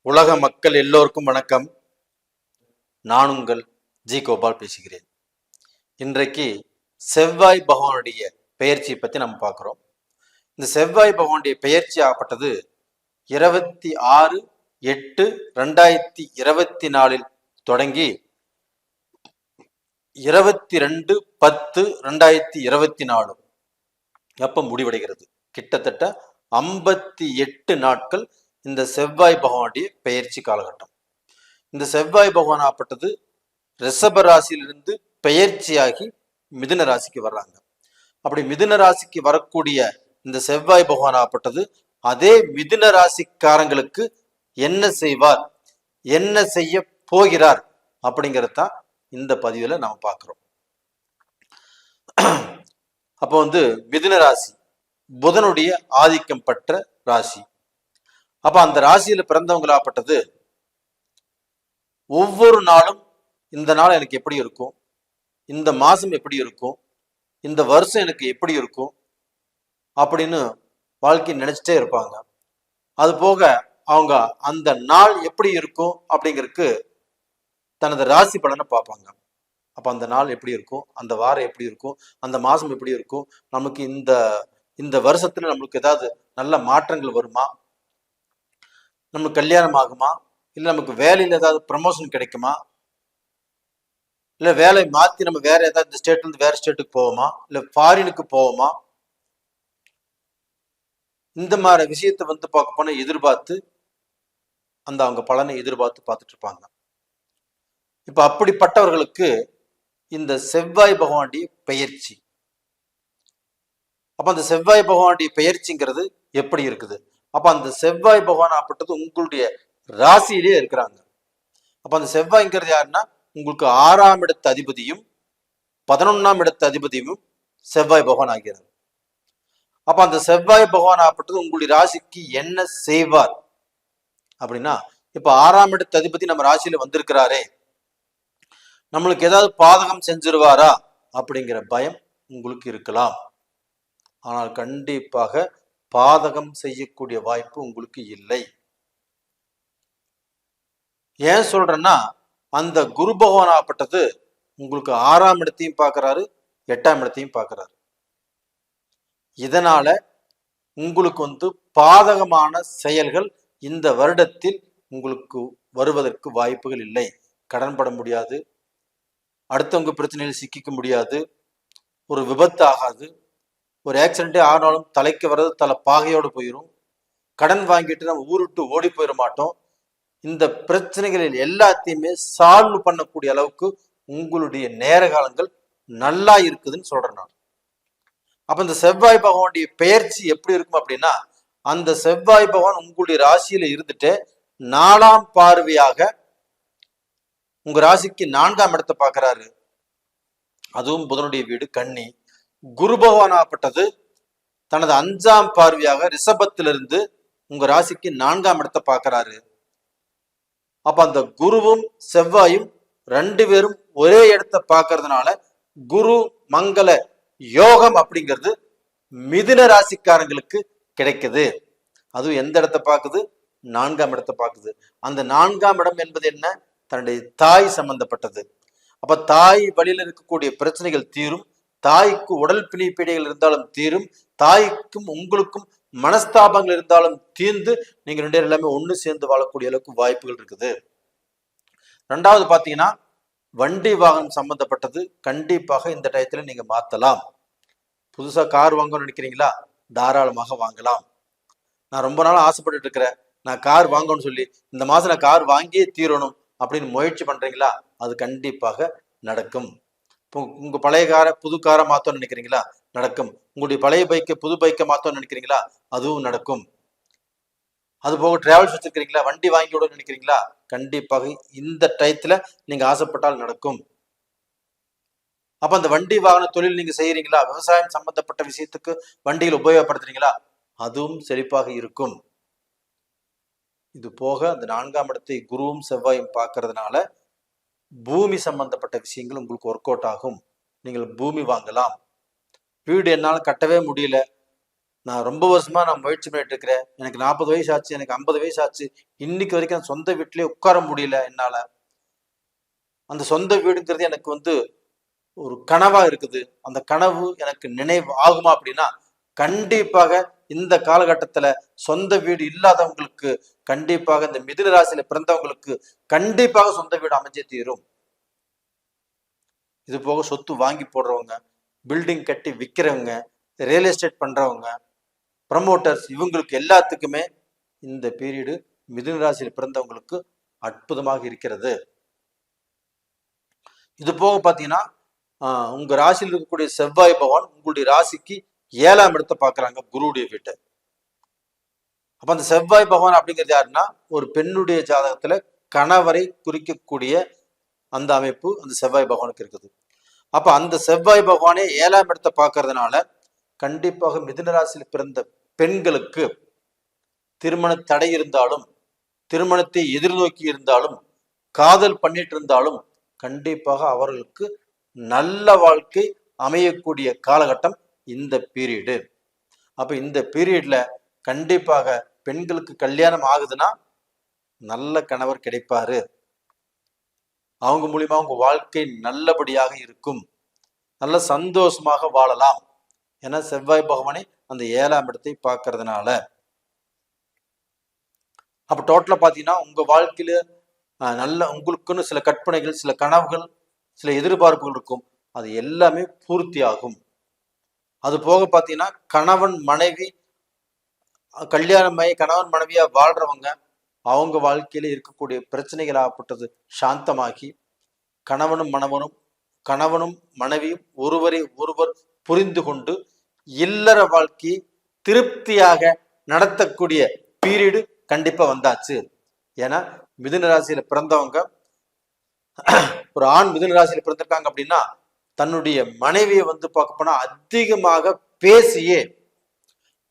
உலக மக்கள் எல்லோருக்கும் வணக்கம். நான் உங்கள் ஜி கோபால் பேசுகிறேன். இன்றைக்கு செவ்வாய் பகவானுடைய பெயர்ச்சியை பற்றி நம்ம பார்க்குறோம். இந்த செவ்வாய் பகவானுடைய பெயர்ச்சி ஆகப்பட்டது 26/8/2024 தொடங்கி 22/10/2024 அப்ப முடிவடைகிறது. கிட்டத்தட்ட 58 நாட்கள் இந்த செவ்வாய் பகவானுடைய பெயர்ச்சி காலகட்டம். இந்த செவ்வாய் பகவான் ஆப்பட்டது ரிஷப ராசியிலிருந்து பெயர்ச்சியாகி மிதுன ராசிக்கு வர்றாங்க. அப்படி மிதுன ராசிக்கு வரக்கூடிய இந்த செவ்வாய் பகவான் ஆப்பட்டது அதே மிதுன ராசிக்காரங்களுக்கு என்ன செய்வார், என்ன செய்ய போகிறார் அப்படிங்கிறதான் இந்த பதிவுல நம்ம பார்க்கிறோம். அப்போ மிதுன ராசி புதனுடைய ஆதிக்கம் பெற்ற ராசி. அப்ப அந்த ராசியில பிறந்தவங்களாப்பட்டது ஒவ்வொரு நாளும் இந்த நாள் எனக்கு எப்படி இருக்கும், இந்த மாசம் எப்படி இருக்கும், இந்த வருஷம் எனக்கு எப்படி இருக்கும் அப்படின்னு வாழ்க்கை நினைச்சிட்டே இருப்பாங்க. அது போக அவங்க அந்த நாள் எப்படி இருக்கும் அப்படிங்கிறதுக்கு தனது ராசி பலனை பார்ப்பாங்க. அப்ப அந்த நாள் எப்படி இருக்கும், அந்த வாரம் எப்படி இருக்கும், அந்த மாசம் எப்படி இருக்கும், நமக்கு இந்த இந்த வருஷத்துல நம்மளுக்கு ஏதாவது நல்ல மாற்றங்கள் வருமா, நமக்கு கல்யாணம் ஆகுமா, இல்லை நமக்கு வேலையில் ஏதாவது ப்ரமோஷன் கிடைக்குமா, இல்லை வேலை மாற்றி நம்ம வேற ஏதாவது ஸ்டேட்ல இருந்து வேற ஸ்டேட்டுக்கு போவோமா, இல்லை ஃபாரினுக்கு போவோமா, இந்த மாதிரி விஷயத்தை பார்க்க போன எதிர்பார்த்து அவங்க பலனை எதிர்பார்த்து பார்த்துட்டு இருப்பாங்க. இப்ப அப்படிப்பட்டவர்களுக்கு இந்த செவ்வாய் பகவானுடைய பெயர்ச்சி, அப்ப அந்த செவ்வாய் பகவானுடைய பெயர்ச்சிங்கிறது எப்படி இருக்குது, அப்ப அந்த செவ்வாய் பகவான் ஆப்பட்டது உங்களுடைய ராசியிலே இருக்கிறாங்க. அப்ப அந்த செவ்வாய்ங்கிறது யாருன்னா உங்களுக்கு 6ஆம் இடத்து அதிபதியும் 11ஆம் இடத்து அதிபதியும் செவ்வாய் பகவான் ஆகிறது. அப்ப அந்த செவ்வாய் பகவான் ஆப்பட்டது உங்களுடைய ராசிக்கு என்ன செய்வார் அப்படின்னா, இப்ப 6ஆம் இடத்து அதிபதி நம்ம ராசியில வந்திருக்கிறாரே, நம்மளுக்கு ஏதாவது பாதகம் செஞ்சிருவாரா அப்படிங்கிற பயம் உங்களுக்கு இருக்கலாம். ஆனால் கண்டிப்பாக பாதகம் செய்யக்கூடிய வாய்ப்பு உங்களுக்கு இல்லை. ஏன் சொல்றேன்னா, அந்த குரு பகவான் ஆப்பட்டது உங்களுக்கு 6ஆம் இடத்தையும் பார்க்கிறாரு, 8ஆம் இடத்தையும் பார்க்கிறாரு. இதனால உங்களுக்கு பாதகமான செயல்கள் இந்த வருடத்தில் உங்களுக்கு வருவதற்கு வாய்ப்புகள் இல்லை. கடன் பட முடியாது, அடுத்தவங்க பிரச்சனையில் சிக்கிக்க முடியாது, ஒரு விபத்து ஆகாது, ஒரு ஆக்சிடென்டே ஆனாலும் தலைக்கு வர்றது தலை பாகையோடு போயிடும், கடன் வாங்கிட்டு நம்ம ஊருட்டு ஓடி போயிட மாட்டோம். இந்த பிரச்சனைகளில் எல்லாத்தையுமே சால்வ் பண்ணக்கூடிய அளவுக்கு உங்களுடைய நேர காலங்கள் நல்லா இருக்குதுன்னு சொல்றேன் நான். அப்ப இந்த செவ்வாய் பகவானுடைய பெயர்ச்சி எப்படி இருக்கும் அப்படின்னா, அந்த செவ்வாய் பகவான் உங்களுடைய ராசியில இருந்துட்டு 4ஆம் பார்வையாக உங்க ராசிக்கு 4ஆம் இடத்தை பார்க்கிறாரு. அதுவும் புதனுடைய வீடு கன்னி. குரு பகவான் ஆப்பட்டது தனது 5ஆம் பார்வையாக ரிஷபத்திலிருந்து உங்க ராசிக்கு 4ஆம் இடத்தை பார்க்கிறாரு. அப்ப அந்த குருவும் செவ்வாயும் 2 பேரும் ஒரே இடத்தை பார்க்கறதுனால குரு மங்கள யோகம் அப்படிங்கிறது மிதுன ராசிக்காரங்களுக்கு கிடைக்குது. அதுவும் எந்த இடத்தை பார்க்குது, 4ஆம் இடத்தை பார்க்குது. அந்த 4ஆம் இடம் என்பது என்ன, தன்னுடைய தாய் சம்பந்தப்பட்டது. அப்ப தாய் வழியில் இருக்கக்கூடிய பிரச்சனைகள் தீரும், தாய்க்கு உடல் பிணிப்பீடைகள் இருந்தாலும் தீரும், தாய்க்கும் உங்களுக்கும் மனஸ்தாபங்கள் இருந்தாலும் தீர்ந்து நீங்க 2 பேரும் எல்லாமே ஒண்ணு சேர்ந்து வாழக்கூடிய அளவுக்கு வாய்ப்புகள் இருக்குது. 2வது பாத்தீங்கன்னா, வண்டி வாகனம் சம்பந்தப்பட்டது கண்டிப்பாக இந்த டயத்துல நீங்க மாத்தலாம். புதுசா கார் வாங்கணும்னு நினைக்கிறீங்களா, தாராளமாக வாங்கலாம். நான் ரொம்ப நாள் ஆசைப்பட்டு இருக்கிறேன், நான் கார் வாங்கணும்னு சொல்லி இந்த மாசம் நான் கார் வாங்கியே தீரணும் அப்படின்னு முயற்சி பண்றீங்களா, அது கண்டிப்பாக நடக்கும். உங்க பழைய காரை புது காரை மாத்தணும்னு நினைக்கிறீங்களா, நடக்கும். உங்களுடைய பழைய பைக்கை புது பைக்கை மாத்தணும்னு நினைக்கிறீங்களா, அதுவும் நடக்கும். அது போக டிராவல்ஸ் வச்சிருக்கிறீங்களா, வண்டி வாங்கி விட நினைக்கிறீங்களா, கண்டிப்பாக இந்த டயத்துல நீங்க ஆசைப்பட்டால் நடக்கும். அப்ப அந்த வண்டி வாகன தொழில் நீங்க செய்யறீங்களா, விவசாயம் சம்பந்தப்பட்ட விஷயத்துக்கு வண்டிகள் உபயோகப்படுத்துறீங்களா, அதுவும் செழிப்பாக இருக்கும். இது போக அந்த 4ஆம் இடத்தை குருவும் செவ்வாயும் பார்க்கறதுனால பூமி சம்பந்தப்பட்ட விஷயங்கள் உங்களுக்கு ஒர்க் அவுட் ஆகும். நீங்கள் பூமி வாங்கலாம். வீடு என்னால் கட்டவே முடியல, நான் ரொம்ப வருஷமா நான் முயற்சி பண்ணிட்டு இருக்கிறேன். எனக்கு 40 வயசு ஆச்சு, எனக்கு 50 வயசு ஆச்சு. இன்னைக்கு வரைக்கும் அந்த சொந்த வீட்டிலேயே உட்கார முடியல என்னால. அந்த சொந்த வீடுங்கிறது எனக்கு ஒரு கனவா இருக்குது. அந்த கனவு எனக்கு நினைவு ஆகுமா அப்படின்னா கண்டிப்பாக இந்த காலகட்டத்துல சொந்த வீடு இல்லாதவங்களுக்கு, கண்டிப்பாக இந்த மிதுன ராசியில பிறந்தவங்களுக்கு கண்டிப்பாக சொந்த வீடு அமைஞ்சே தீரும். இது போக சொத்து வாங்கி போடுறவங்க, பில்டிங் கட்டி விற்கிறவங்க, ரியல் எஸ்டேட் பண்றவங்க, ப்ரமோட்டர்ஸ், இவங்களுக்கு எல்லாத்துக்குமே இந்த பீரியடு மிதுன ராசியில் பிறந்தவங்களுக்கு அற்புதமாக இருக்கிறது. இது போக பார்த்தீங்கன்னா உங்க ராசியில் இருக்கக்கூடிய செவ்வாய் பகவான் உங்களுடைய ராசிக்கு 7ஆம் இடத்தை பார்க்குறாங்க, குருவுடைய வீட்டை. அப்ப அந்த செவ்வாய் பகவான் அப்படிங்கிறது யாருன்னா ஒரு பெண்ணுடைய ஜாதகத்துல கணவரை குறிக்கக்கூடிய அந்த அமைப்பு அந்த செவ்வாய் பகவானுக்கு இருக்குது. அப்ப அந்த செவ்வாய் பகவானே 7ஆம் இடத்தை பார்க்கறதுனால கண்டிப்பாக மிதுன ராசியில் பிறந்த பெண்களுக்கு திருமண தடை இருந்தாலும், திருமணத்தை எதிர்நோக்கி இருந்தாலும், காதல் பண்ணிட்டு இருந்தாலும் கண்டிப்பாக அவர்களுக்கு நல்ல வாழ்க்கை அமையக்கூடிய காலகட்டம் இந்த பீரியடு. அப்ப இந்த பீரியட்ல கண்டிப்பாக பெண்களுக்கு கல்யாணம் ஆகுதுன்னா நல்ல கணவர் கிடைப்பாரு. அவங்க மூலியமா உங்க வாழ்க்கை நல்லபடியாக இருக்கும், நல்ல சந்தோஷமாக வாழலாம். ஏன்னா செவ்வாய் பகவானை அந்த 7ஆம் இடத்தை பார்க்கறதுனால. அப்ப டோட்டலா பாத்தீங்கன்னா உங்க வாழ்க்கையில நல்ல உங்களுக்குன்னு சில கற்பனைகள், சில கனவுகள், சில எதிர்பார்ப்புகள் இருக்கும். அது எல்லாமே பூர்த்தி ஆகும். அது போக பாத்தீங்கன்னா கணவன் மனைவி கல்யாணமாயி கணவன் மனைவியா வாழ்றவங்க அவங்க வாழ்க்கையில இருக்கக்கூடிய பிரச்சனைகள் ஆகப்பட்டது சாந்தமாகி கணவனும் மனைவியும் ஒருவரை ஒருவர் புரிந்து கொண்டு இல்லற வாழ்க்கையை திருப்தியாக நடத்தக்கூடிய பீரியடு கண்டிப்பா வந்தாச்சு. ஏன்னா மிதுன ராசியில பிறந்தவங்க, ஒரு ஆண் மிதுன ராசியில பிறந்திருக்காங்க அப்படின்னா தன்னுடைய மனைவியை பார்க்க போனா அதிகமாக பேசியே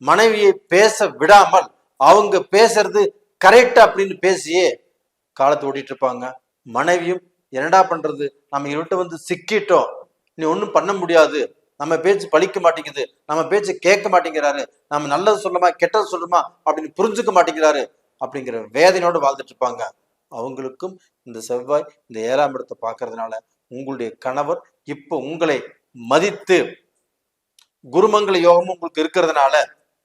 மனைவியை பேச விடாமல் அவங்க பேசுறது கரெக்ட் அப்படின்னு பேசியே காலத்தை ஓட்டிட்டு இருப்பாங்க. மனைவியும் என்னடா பண்றது, நம்ம இவர்கிட்ட சிக்கிட்டோம், நீ ஒன்றும் பண்ண முடியாது, நம்ம பேச்சு பழிக்க மாட்டேங்குது, நம்ம பேச்சு கேட்க மாட்டேங்கிறாரு, நம்ம நல்லது சொல்லுமா கெட்டது சொல்லுமா அப்படின்னு புரிஞ்சுக்க மாட்டேங்கிறாரு அப்படிங்கிற வேதனையோடு வாழ்ந்துட்டு இருப்பாங்க. அவங்களுக்கும் இந்த செவ்வாய் இந்த 7ஆம் இடத்தை பார்க்கறதுனால உங்களுடைய கணவர் இப்போ உங்களை மதித்து குருமங்கள யோகமும் உங்களுக்கு இருக்கிறதுனால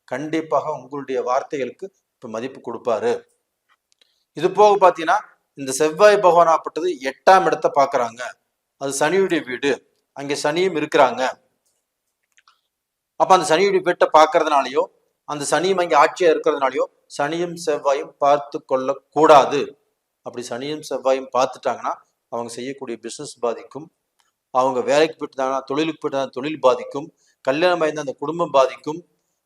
கண்டிப்பாக உங்களுடைய வார்த்தைகளுக்கு இப்ப மதிப்பு கொடுப்பாரு. இது போக பாத்தீங்கன்னா இந்த செவ்வாய் பகவான் ஆப்பட்டது 8ஆம் இடத்தை பாக்குறாங்க. அது சனியுடைய வீடு, அங்கே சனியும் இருக்கிறாங்க. அப்ப அந்த சனியுடைய வீட்டை பாக்குறதுனாலயோ அந்த சனியும் அங்கே ஆட்சியா இருக்கிறதுனாலயோ சனியும் செவ்வாயும் பார்த்து கொள்ள கூடாது. அப்படி சனியும் செவ்வாயும் பார்த்துட்டாங்கன்னா அவங்க செய்யக்கூடிய பிசினஸ் பாதிக்கும், அவங்க வேலைக்கு போயிட்டு தொழிலுக்கு போயிட்டு தொழில் பாதிக்கும், கல்யாணம் ஆயிருந்தா அந்த குடும்பம் பாதிக்கும்,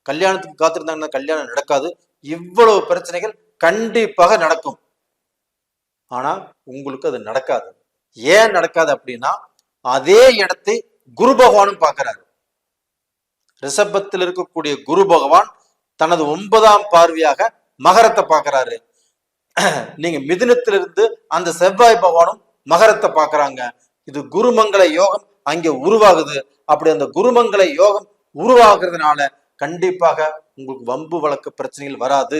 கல்யாணத்துக்கு காத்திருந்தாங்கன்னா கல்யாணம் நடக்காது. இவ்வளவு பிரச்சனைகள் கண்டிப்பாக நடக்கும். ஆனா உங்களுக்கு அது நடக்காது. ஏன் நடக்காது அப்படின்னா அதே இடத்தை குரு பகவானும் பார்க்கிறாரு. ரிஷபத்தில் இருக்கக்கூடிய குரு பகவான் தனது 9ஆம் பார்வையாக மகரத்தை பார்க்கிறாரு. நீங்க மிதுனத்திலிருந்து அந்த செவ்வாய் பகவானும் மகரத்தை பார்க்கறாங்க. இது குருமங்கள யோகம் அங்கே உருவாகுது. அப்படி அந்த குருமங்கள யோகம் உருவாக்குறதுனால கண்டிப்பாக உங்களுக்கு வம்பு வழக்கு பிரச்சனைகள் வராது.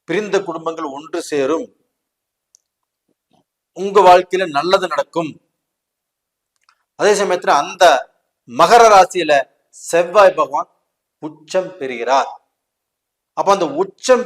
பிரிந்த குடும்பங்கள் ஒன்று சேரும், உங்க வாழ்க்கையில நல்லது நடக்கும். அதே சமயத்துல அந்த மகர ராசியில செவ்வாய் பகவான் உச்சம் பெறுகிறார். அப்ப அந்த உச்சம்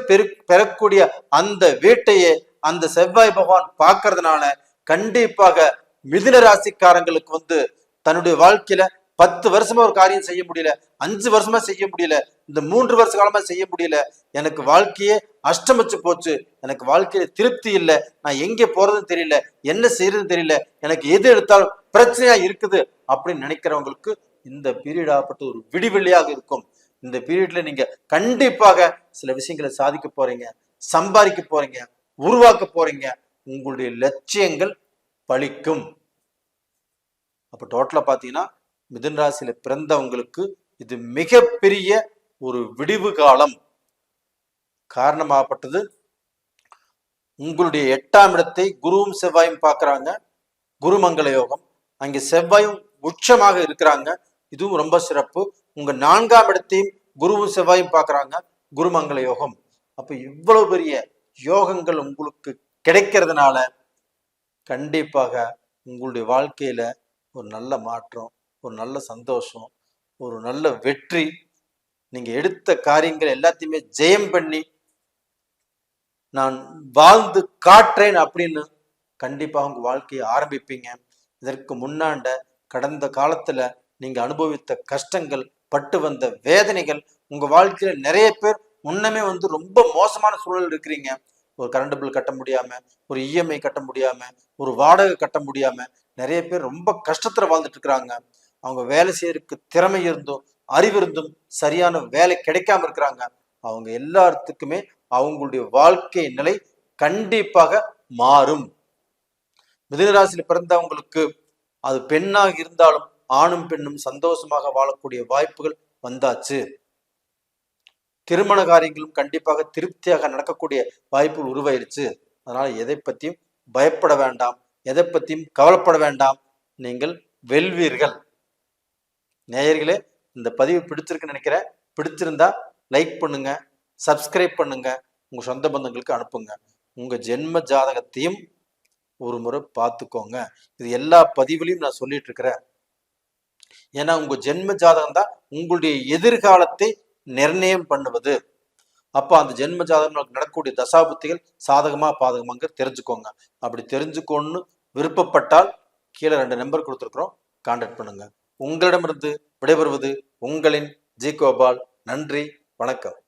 பெறக்கூடிய அந்த வீட்டையே அந்த செவ்வாய் பகவான் பார்க்கறதுனால கண்டிப்பாக மிதுன ராசிக்காரங்களுக்கு தன்னுடைய வாழ்க்கையில 10 வருஷமா ஒரு காரியம் செய்ய முடியல, 5 வருஷமா செய்ய முடியல, இந்த 3 வருஷ காலமா செய்ய முடியல, எனக்கு வாழ்க்கையே அஷ்டமிச்சு போச்சு, எனக்கு வாழ்க்கையில திருப்தி இல்லை, நான் எங்க போறதுன்னு தெரியல, என்ன செய்யறதுன்னு தெரியல, எனக்கு எது எடுத்தாலும் பிரச்சனையா இருக்குது அப்படின்னு நினைக்கிறவங்களுக்கு இந்த பீரியட் ஆகப்பட்ட ஒரு விடிவெளியாக இருக்கும். இந்த பீரியட்ல நீங்க கண்டிப்பாக சில விஷயங்களை சாதிக்க போறீங்க, சம்பாதிக்க போறீங்க, உருவாக்க போறீங்க, உங்களுடைய லட்சியங்கள் பலிக்கும். அப்ப டோட்டலா பாத்தீங்கன்னா மிதுன ராசியில பிறந்தவங்களுக்கு இது மிகப்பெரிய ஒரு விடிவு காலம். காரணமாகப்பட்டது உங்களுடைய 8ஆம் இடத்தை குருவும் செவ்வாயும் பார்க்கறாங்க, குருமங்கள யோகம். அங்கே செவ்வாயும் உச்சமாக இருக்கிறாங்க, இதுவும் ரொம்ப சிறப்பு. உங்க 4ஆம் இடத்தையும் குருவும் செவ்வாயும் பார்க்குறாங்க, குருமங்கள யோகம். அப்ப இவ்வளவு பெரிய யோகங்கள் உங்களுக்கு கிடைக்கிறதுனால கண்டிப்பாக உங்களுடைய வாழ்க்கையில ஒரு நல்ல மாற்றம், ஒரு நல்ல சந்தோஷம், ஒரு நல்ல வெற்றி, நீங்க எடுத்த காரியங்கள் எல்லாத்தையுமே ஜெயம் பண்ணி நான் வாழ்ந்து காட்டுறேன் அப்படின்னு கண்டிப்பாக உங்க வாழ்க்கையை ஆரம்பிப்பீங்க. இதற்கு முன்னாண்ட கடந்த காலத்துல நீங்க அனுபவித்த கஷ்டங்கள், பட்டு வந்த வேதனைகள், உங்க வாழ்க்கையில நிறைய பேர் முன்னமே ரொம்ப மோசமான சூழல் இருக்கிறீங்க. ஒரு கரண்ட் பில் கட்ட முடியாம, ஒரு இஎம்ஐ கட்ட முடியாம, ஒரு வாடகை கட்ட முடியாம நிறைய பேர் ரொம்ப கஷ்டத்துல வாழ்ந்துட்டு இருக்கிறாங்க. அவங்க வேலை செய்யறதுக்கு திறமை இருந்தும் அறிவு இருந்தும் சரியான வேலை கிடைக்காம இருக்கிறாங்க. அவங்க எல்லாத்துக்குமே அவங்களுடைய வாழ்க்கை நிலை கண்டிப்பாக மாறும். மிதுனராசியில் பிறந்தவங்களுக்கு அது பெண்ணாக இருந்தாலும் ஆணும் பெண்ணும் சந்தோஷமாக வாழக்கூடிய வாய்ப்புகள் வந்தாச்சு. திருமண காரியங்களும் கண்டிப்பாக திருப்தியாக நடக்கக்கூடிய வாய்ப்புகள் உருவாயிருச்சு. அதனால எதை பற்றியும் பயப்பட வேண்டாம், எதை பற்றியும் கவலைப்பட வேண்டாம். நீங்கள் வெல்வீர்கள். நேயர்களே, இந்த பதிவு பிடிச்சிருக்குன்னு நினைக்கிறேன். பிடிச்சிருந்தா லைக் பண்ணுங்க, சப்ஸ்கிரைப் பண்ணுங்க, உங்க சொந்த பந்தங்களுக்கு அனுப்புங்க. உங்க ஜென்ம ஜாதகத்தையும் ஒரு முறை பார்த்துக்கோங்க. இது எல்லா பதிவுலையும் நான் சொல்லிட்டு இருக்கிறேன். ஏன்னா உங்க ஜென்ம ஜாதகம் தான் உங்களுடைய எதிர்காலத்தை நிர்ணயம் பண்ணுவது. அப்போ அந்த ஜென்ம ஜாதகம் நடக்கக்கூடிய தசாபுத்திகள் சாதகமா பாதகமாங்க தெரிஞ்சுக்கோங்க. அப்படி தெரிஞ்சுக்கோன்னு விருப்பப்பட்டால் கீழே 2 நம்பர் கொடுத்துருக்குறோம், கான்டாக்ட் பண்ணுங்க. உங்களிடமிருந்து விடைபெறுவது உங்களின் ஜி கோபால். நன்றி, வணக்கம்.